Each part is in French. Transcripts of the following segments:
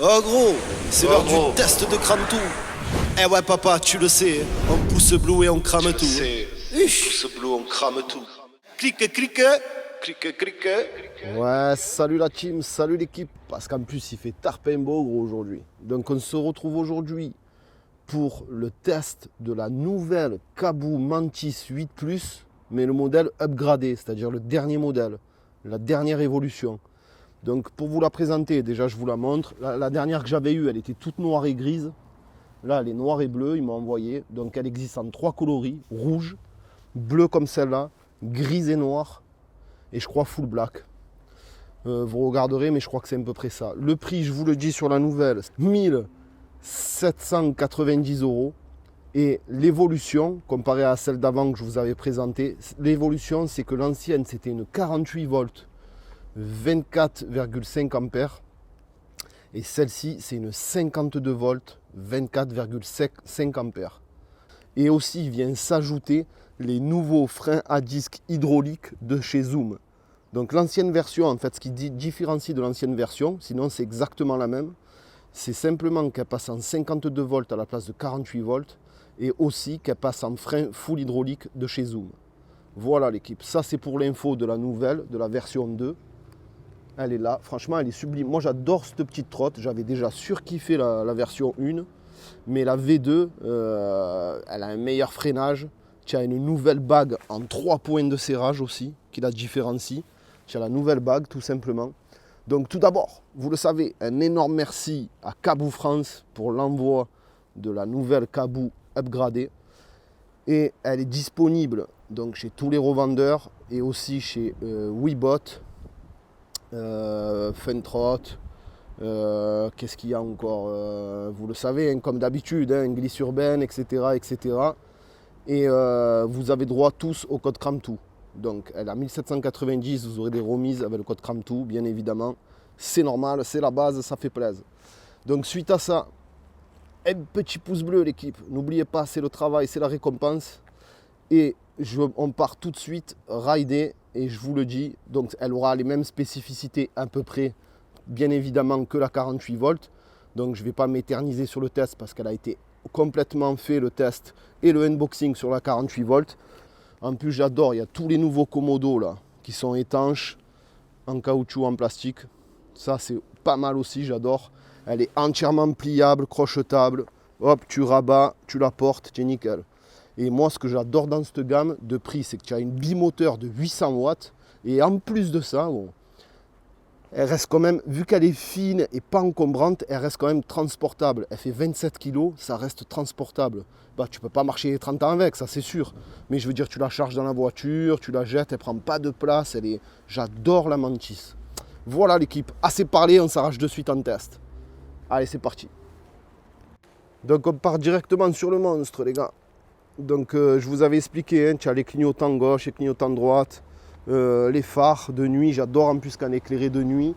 Oh gros, c'est l'heure du test de crame tout. Eh ouais papa, tu le sais, on pousse bleu et on crame tout. On pousse bleu, on crame tout. Clique, clique. Ouais, salut la team, salut l'équipe. Parce qu'en plus il fait tarpin beau gros aujourd'hui. Donc on se retrouve aujourd'hui pour le test de la nouvelle Caboo Mantis 8 Plus, mais le modèle upgradé, c'est-à-dire le dernier modèle, la dernière évolution. Donc pour vous la présenter, déjà je vous la montre. La dernière que j'avais eue, elle était toute noire et grise. Là, elle est noire et bleue, il m'a envoyé. Donc elle existe en 3 coloris, rouge, bleu comme celle-là, grise et noir, et je crois full black. Vous regarderez, mais je crois que c'est à peu près ça. Le prix, je vous le dis sur la nouvelle, 1790 €. Et l'évolution, comparée à celle d'avant que je vous avais présentée, l'évolution, c'est que l'ancienne, c'était une 48 volts, 24,5 ampères. Et celle-ci, c'est une 52 volts, 24,5 ampères. Et aussi, il vient s'ajouter les nouveaux freins à disque hydrauliques de chez Zoom. Donc l'ancienne version, en fait, ce qui différencie de l'ancienne version, sinon c'est exactement la même, c'est simplement qu'elle passe en 52 volts à la place de 48 volts et aussi qu'elle passe en frein full hydraulique de chez Zoom. Voilà l'équipe, ça c'est pour l'info de la nouvelle, de la version 2. Elle est là, franchement elle est sublime. Moi j'adore cette petite trotte, j'avais déjà surkiffé la version 1, mais la V2, elle a un meilleur freinage. Tu as une nouvelle bague en 3 points de serrage aussi, qui la différencie. Tu as la nouvelle bague tout simplement. Donc tout d'abord, vous le savez, un énorme merci à Caboo France pour l'envoi de la nouvelle Caboo upgradée. Et elle est disponible donc chez tous les revendeurs et aussi chez Weebot, Funtrot, qu'est-ce qu'il y a encore, vous le savez, hein, comme d'habitude, hein, glisse urbaine, etc. etc. Et vous avez droit tous au code CRAMTOO. Donc elle a 1790, vous aurez des remises avec le code CRAMTOO, bien évidemment. C'est normal, c'est la base, ça fait plaisir. Donc suite à ça, un petit pouce bleu l'équipe. N'oubliez pas, c'est le travail, c'est la récompense. Et on part tout de suite rider, et je vous le dis, donc elle aura les mêmes spécificités à peu près, bien évidemment, que la 48 volts. Donc je ne vais pas m'éterniser sur le test parce qu'elle a été complètement fait le test et le unboxing sur la 48 volts. En plus j'adore, il y a tous les nouveaux commodos là qui sont étanches en caoutchouc, en plastique. Ça c'est pas mal aussi, j'adore. Elle est entièrement pliable, crochetable. Hop, tu rabats, tu la portes, tu es nickel. Et moi ce que j'adore dans cette gamme de prix, c'est que tu as une bimoteur de 800 watts. Et en plus de ça, bon, elle reste quand même, vu qu'elle est fine et pas encombrante, elle reste quand même transportable. Elle fait 27 kg, ça reste transportable. Bah, tu ne peux pas marcher 30 ans avec, ça c'est sûr. Mais je veux dire, tu la charges dans la voiture, tu la jettes, elle ne prend pas de place. J'adore la Mantis. Voilà l'équipe, assez parlé, on s'arrache de suite en test. Allez, c'est parti. Donc on part directement sur le monstre, les gars. Donc je vous avais expliqué, hein, tu as les clignotants gauche et clignotants droite. Les phares de nuit, j'adore en plus quand éclairé de nuit.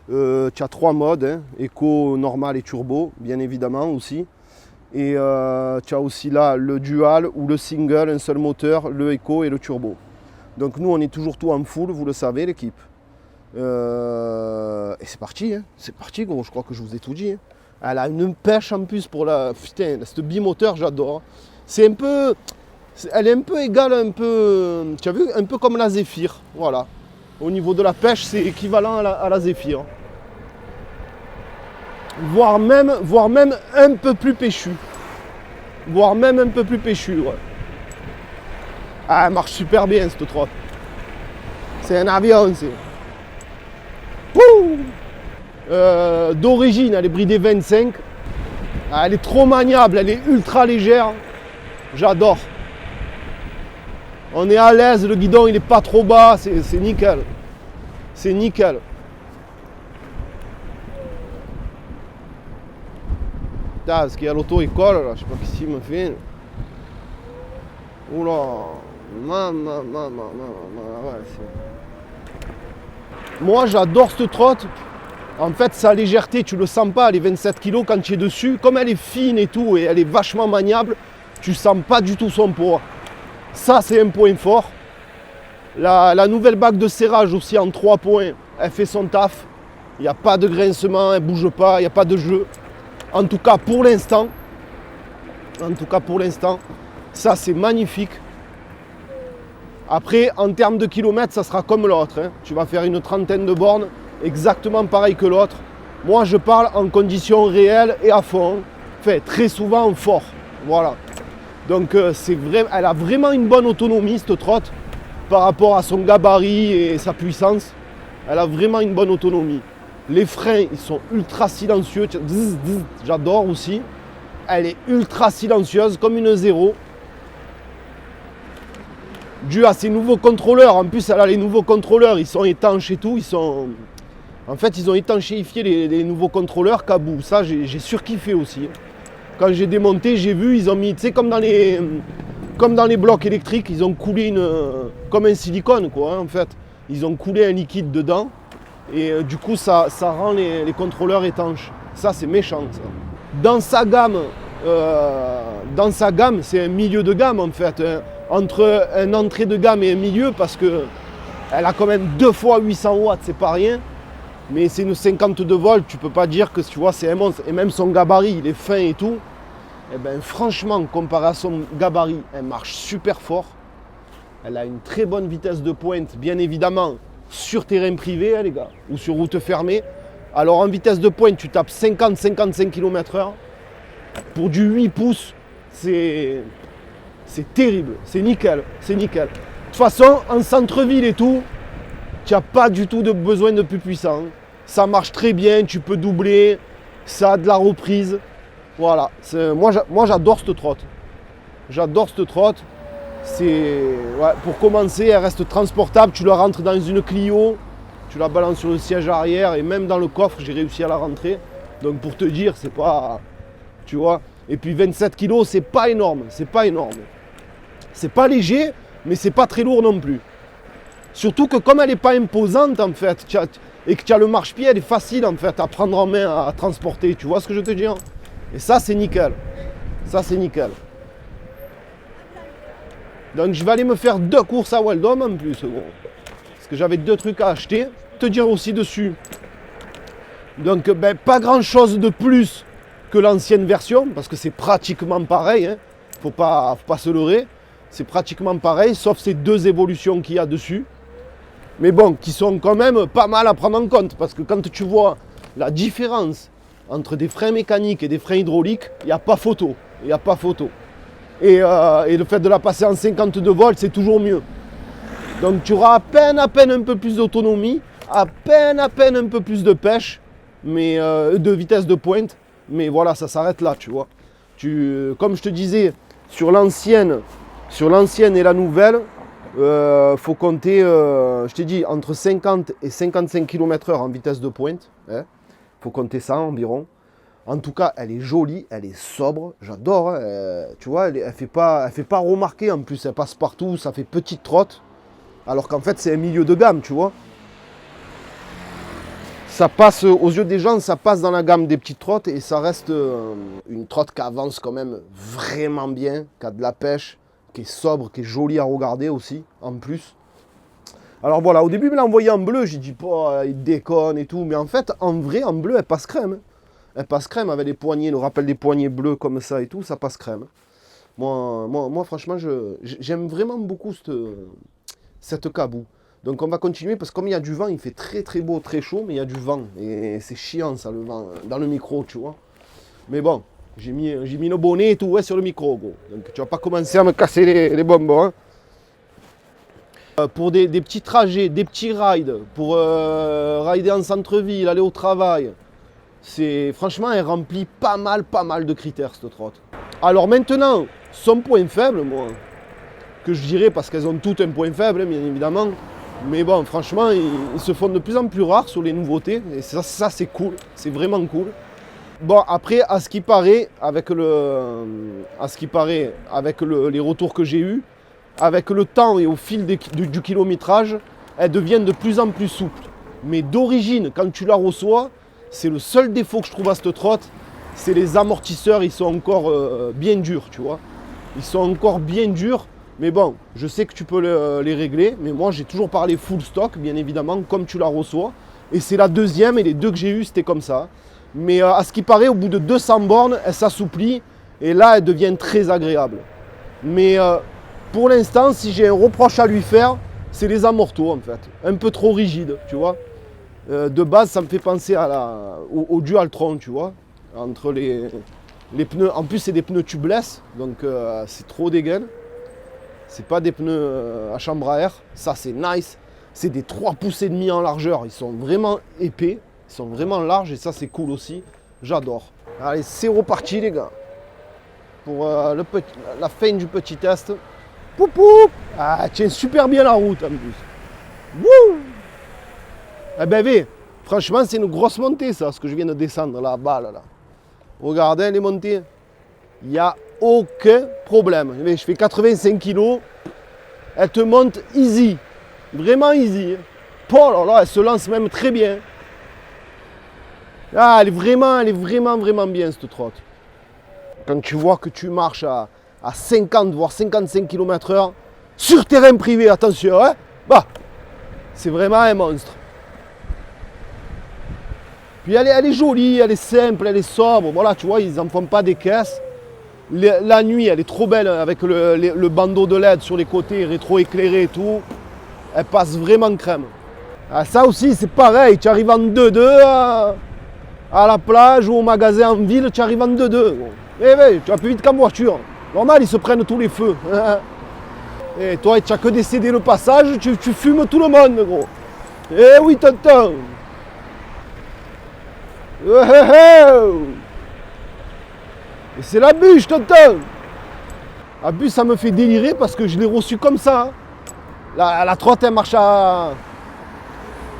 Tu as 3 modes, hein, éco, normal et turbo, bien évidemment aussi. Et tu as aussi là le dual ou le single, un seul moteur, le éco et le turbo. Donc nous on est toujours tout en full, vous le savez l'équipe. Et c'est parti, hein. C'est parti gros, je crois que je vous ai tout dit. Hein. Elle a une pêche en plus pour la... Putain, cette bimoteur j'adore. C'est un peu... Elle est un peu égale, un peu, tu as vu, un peu comme la Zephyr, voilà. Au niveau de la pêche, c'est équivalent à la Zephyr. Voire même un peu plus péchu. Voire même un peu plus péchu, ouais. Ah, elle marche super bien, cette trotte. C'est un avion, c'est... D'origine, elle est bridée 25. Ah, elle est trop maniable, elle est ultra légère. J'adore. On est à l'aise, le guidon il n'est pas trop bas, c'est nickel. C'est nickel. Putain, parce qu'il y a l'auto-école là, je sais pas qu'est-ce qu'il me fait. Oula, ouais, moi j'adore cette trotte. En fait sa légèreté, tu le sens pas, elle est 27 kg quand tu es dessus. Comme elle est fine et tout, et elle est vachement maniable, tu sens pas du tout son poids. Ça c'est un point fort. La nouvelle bague de serrage aussi en 3 points, elle fait son taf. Il n'y a pas de grincement, elle ne bouge pas, il n'y a pas de jeu. En tout cas pour l'instant, ça c'est magnifique. Après, en termes de kilomètres, ça sera comme l'autre. Hein. Tu vas faire une trentaine de bornes, exactement pareil que l'autre. Moi, je parle en conditions réelles et à fond. Enfin, très souvent fort. Voilà. Donc, elle a vraiment une bonne autonomie, cette trotte, par rapport à son gabarit et sa puissance. Elle a vraiment une bonne autonomie. Les freins, ils sont ultra silencieux. J'adore aussi. Elle est ultra silencieuse, comme une zéro. Dû à ses nouveaux contrôleurs, en plus elle a les nouveaux contrôleurs, ils sont étanches et tout, en fait ils ont étanchéifié les nouveaux contrôleurs Caboo, ça j'ai surkiffé aussi. Quand j'ai démonté, j'ai vu, ils ont mis, tu sais comme dans les blocs électriques, ils ont coulé comme un silicone quoi hein, en fait. Ils ont coulé un liquide dedans et du coup ça rend les contrôleurs étanches. Ça c'est méchant ça. Dans sa gamme, c'est un milieu de gamme en fait. Hein. Entre un entrée de gamme et un milieu parce que elle a quand même 2 fois 800 watts, c'est pas rien. Mais c'est une 52 volts, tu peux pas dire que tu vois c'est un monstre. Et même son gabarit, il est fin et tout. Et ben franchement, comparé à son gabarit, elle marche super fort. Elle a une très bonne vitesse de pointe, bien évidemment, sur terrain privé, hein, les gars, ou sur route fermée. Alors en vitesse de pointe, tu tapes 50-55 km/h. Pour du 8 pouces, c'est terrible, c'est nickel, c'est nickel. De toute façon, en centre-ville et tout, tu n'as pas du tout de besoin de plus puissant. Ça marche très bien, tu peux doubler, ça a de la reprise. Voilà, moi j'adore cette trotte. J'adore cette trotte. Pour commencer, elle reste transportable, tu la rentres dans une Clio, tu la balances sur le siège arrière et même dans le coffre, j'ai réussi à la rentrer. Donc pour te dire, c'est pas... Tu vois. Et puis 27 kg, c'est pas énorme, c'est pas énorme. C'est pas léger, mais c'est pas très lourd non plus. Surtout que comme elle n'est pas imposante en fait, et que tu as le marchepied, elle est facile en fait à prendre en main, à transporter. Tu vois ce que je te dis hein. Et ça c'est nickel. Ça c'est nickel. Donc je vais aller me faire 2 courses à Weldom en plus. Gros. Parce que j'avais 2 trucs à acheter. Te dire aussi dessus. Donc pas grand chose de plus que l'ancienne version, parce que c'est pratiquement pareil. Hein. Faut pas se leurrer. C'est pratiquement pareil, sauf ces 2 évolutions qu'il y a dessus. Mais bon, qui sont quand même pas mal à prendre en compte. Parce que quand tu vois la différence entre des freins mécaniques et des freins hydrauliques, il n'y a pas photo. Il n'y a pas photo. Et le fait de la passer en 52 volts, c'est toujours mieux. Donc tu auras à peine un peu plus d'autonomie, à peine un peu plus de pêche, mais de vitesse de pointe. Mais voilà, ça s'arrête là, tu vois. Comme je te disais, sur l'ancienne et la nouvelle, faut compter, je t'ai dit, entre 50 et 55 km/h en vitesse de pointe. Hein. Faut compter ça environ. En tout cas, elle est jolie, elle est sobre, j'adore. Hein. Tu vois, elle fait pas remarquer en plus, elle passe partout, ça fait petite trotte. Alors qu'en fait, c'est un milieu de gamme, tu vois. Ça passe, aux yeux des gens, ça passe dans la gamme des petites trottes et ça reste une trotte qui avance quand même vraiment bien, qui a de la pêche, qui est sobre, qui est jolie à regarder aussi, en plus. Alors voilà, au début, il me l'a envoyé en bleu, j'ai dit, il déconne et tout. Mais en fait, en vrai, en bleu, elle passe crème. Elle passe crème avec les poignées, le rappel des poignées bleus comme ça et tout, ça passe crème. Moi franchement, j'aime vraiment beaucoup cette Caboo. Donc on va continuer parce que comme il y a du vent, il fait très très beau, très chaud, mais il y a du vent. Et c'est chiant ça, le vent, dans le micro, tu vois. Mais bon, j'ai mis le bonnet et tout ouais, sur le micro, gros. Donc tu vas pas commencer à me casser les bonbons. Hein. Pour des petits trajets, des petits rides, pour rider en centre-ville, aller au travail. Franchement, elle remplit pas mal de critères, cette trotte. Alors maintenant, son point faible, moi, que je dirais, parce qu'elles ont toutes un point faible, bien évidemment. Mais bon, franchement, ils se font de plus en plus rares sur les nouveautés. Et ça c'est cool, c'est vraiment cool. Bon, après, à ce qui paraît, avec les retours que j'ai eus, avec le temps et au fil du kilométrage, elles deviennent de plus en plus souples. Mais d'origine, quand tu la reçois, c'est le seul défaut que je trouve à cette trotte, c'est les amortisseurs, ils sont encore bien durs, tu vois. Ils sont encore bien durs, mais bon, je sais que tu peux les régler, mais moi j'ai toujours parlé full stock, bien évidemment, comme tu la reçois. Et c'est la deuxième, et les deux que j'ai eues, c'était comme ça. Mais à ce qui paraît, au bout de 200 bornes, elle s'assouplit. Et là, elle devient très agréable. Mais pour l'instant, si j'ai un reproche à lui faire, c'est les amortos en fait. Un peu trop rigides, tu vois. De base, ça me fait penser au Dualtron, tu vois. Entre les pneus. En plus, c'est des pneus tubeless, donc c'est trop dégaine. C'est pas des pneus à chambre à air. Ça, c'est nice. C'est des 3,5 pouces en largeur. Ils sont vraiment épais. Ils sont vraiment larges et ça, c'est cool aussi. J'adore. Allez, c'est reparti, les gars. Pour la fin du petit test. Poup, poup. Ah, tiens super bien la route en plus. Wouh. Eh ben, franchement, c'est une grosse montée, ça, ce que je viens de descendre là-bas. Là. Regardez les montées. Il n'y a aucun problème. Je fais 85 kg. Elle te monte easy. Vraiment easy. Oh là là, elle se lance même très bien. Ah, elle est vraiment bien, cette trotte. Quand tu vois que tu marches à 50 voire 55 km/h sur terrain privé, attention, hein, bah, c'est vraiment un monstre. Puis elle est jolie, elle est simple, elle est sobre. Voilà, tu vois, ils n'en font pas des caisses. La nuit, elle est trop belle avec le bandeau de LED sur les côtés, rétro-éclairé et tout. Elle passe vraiment crème. Ah, ça aussi, c'est pareil. Tu arrives en 2-2 à la plage ou au magasin en ville, tu arrives en 2-2. Eh, tu vas plus vite qu'en voiture. Normal, ils se prennent tous les feux. Et toi, tu n'as que décédé le passage, tu fumes tout le monde, gros. Eh oui, tonton. Et c'est la bûche, tonton. La bûche, ça me fait délirer parce que je l'ai reçu comme ça. La trotte, elle marche à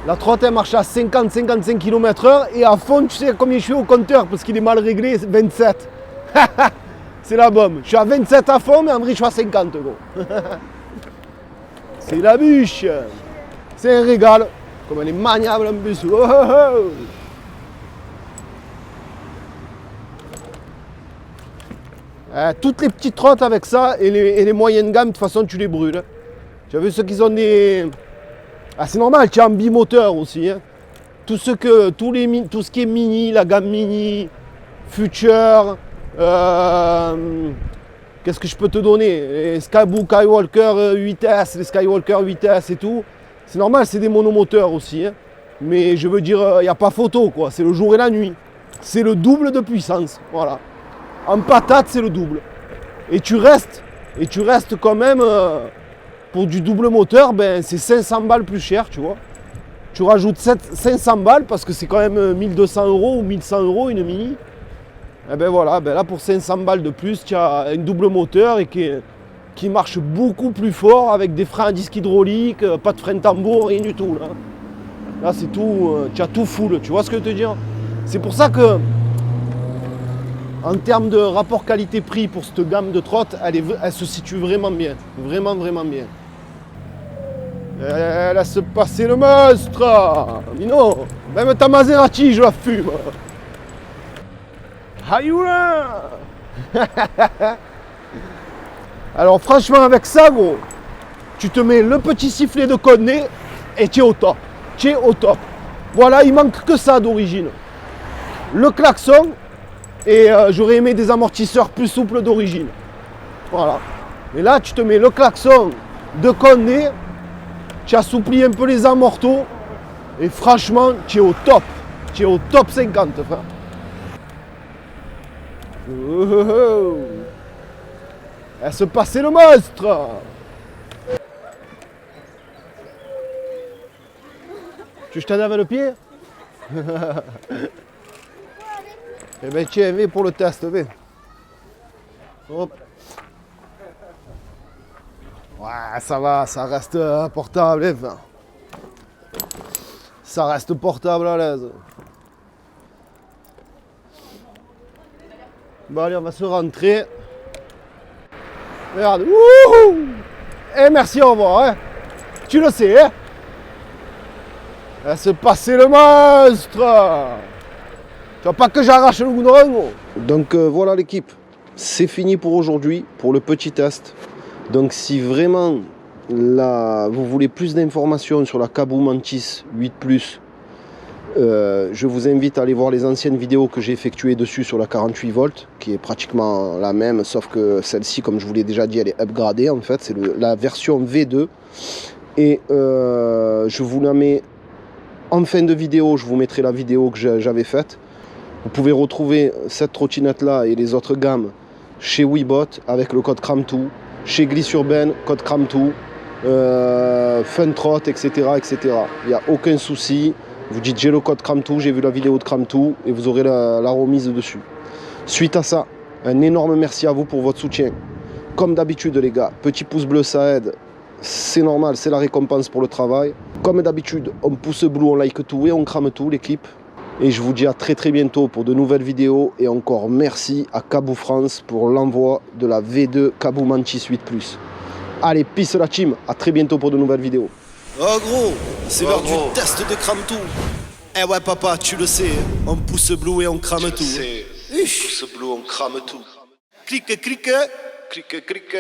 50-55 km/h et à fond, tu sais combien je suis au compteur parce qu'il est mal réglé, 27. C'est la bombe. Je suis à 27 à fond, mais en vrai, je suis à 50, gros. C'est la bûche. C'est un régal. Comme elle est maniable en plus. Oh, oh, oh. Toutes les petites trottes avec ça et les moyennes gammes, de toute façon, tu les brûles. Tu as vu ceux qui ont des... Ah, c'est normal, tu as un bimoteur aussi. Hein. Tout ce qui est mini, la gamme mini, Future, qu'est-ce que je peux te donner? Les Skywalker 8S, les Skywalker 8S et tout. C'est normal, c'est des monomoteurs aussi. Hein. Mais je veux dire, il n'y a pas photo, quoi. C'est le jour et la nuit. C'est le double de puissance. Voilà. En patate, c'est le double. Et tu restes quand même... pour du double moteur, ben, c'est 500 balles plus cher, tu vois. Tu rajoutes 500 balles parce que c'est quand même 1200 € ou 1100 € une mini. Et ben voilà, ben là pour 500 balles de plus, tu as un double moteur et qui marche beaucoup plus fort avec des freins à disque hydraulique, pas de frein tambour, rien du tout. Là c'est tout, tu as tout full, tu vois ce que je veux te dire. C'est pour ça que, en termes de rapport qualité-prix pour cette gamme de trottes, elle se situe vraiment bien. Vraiment bien. Elle a se passer le monstre. Mino, même ta Maserati, je la fume. Hayura. Alors franchement, avec ça, gros, tu te mets le petit sifflet de Conné et tu es au top. Tu es au top. Voilà, il manque que ça d'origine. Le klaxon. Et j'aurais aimé des amortisseurs plus souples d'origine. Voilà. Et là, tu te mets le klaxon de Condé, tu assouplis un peu les amortos, et franchement, tu es au top. Tu es au top 50, frère. Oh. Elle se passait le monstre. Tu veux que je t'en lave le pied? Eh ben tiens, viens pour le test, viens. Hop. Ouais, ça va, ça reste portable, hein. Ça reste portable à l'aise. Bon allez, on va se rentrer. Regarde. Wouhou. Et merci, au revoir. Hein. Tu le sais, hein. Se passer le monstre. Tu vois pas que j'arrache le goudron, gros. Donc voilà l'équipe. C'est fini pour aujourd'hui, pour le petit test. Donc si vraiment vous voulez plus d'informations sur la Caboo Mantis 8+, Je vous invite à aller voir les anciennes vidéos que j'ai effectuées dessus sur la 48 volts, qui est pratiquement la même, sauf que celle-ci, comme je vous l'ai déjà dit, elle est upgradée en fait, c'est la version V2. Et je vous la mets en fin de vidéo, je vous mettrai la vidéo que j'avais faite. Vous pouvez retrouver cette trottinette là et les autres gammes chez Webot avec le code Cram2, chez Gliss Urbaine, code Cram2, Funtrot, etc. etc. Il n'y a aucun souci. Vous dites j'ai le code Cram2, j'ai vu la vidéo de Cram2 et vous aurez la remise dessus. Suite à ça, un énorme merci à vous pour votre soutien. Comme d'habitude les gars, petit pouce bleu ça aide, c'est normal, c'est la récompense pour le travail. Comme d'habitude, on pouce bleu, on like tout et on crame tout l'équipe. Et je vous dis à très bientôt pour de nouvelles vidéos. Et encore merci à Cabou France pour l'envoi de la V2 Cabou Mantis 8 Plus. Allez, peace la team, à très bientôt pour de nouvelles vidéos. Oh gros, c'est l'heure du test de crame tout. Eh ouais papa, tu le sais, on pousse bleu et on crame tout. C'est pouce bleu, on crame tout. Clique, clique. Clique, clique.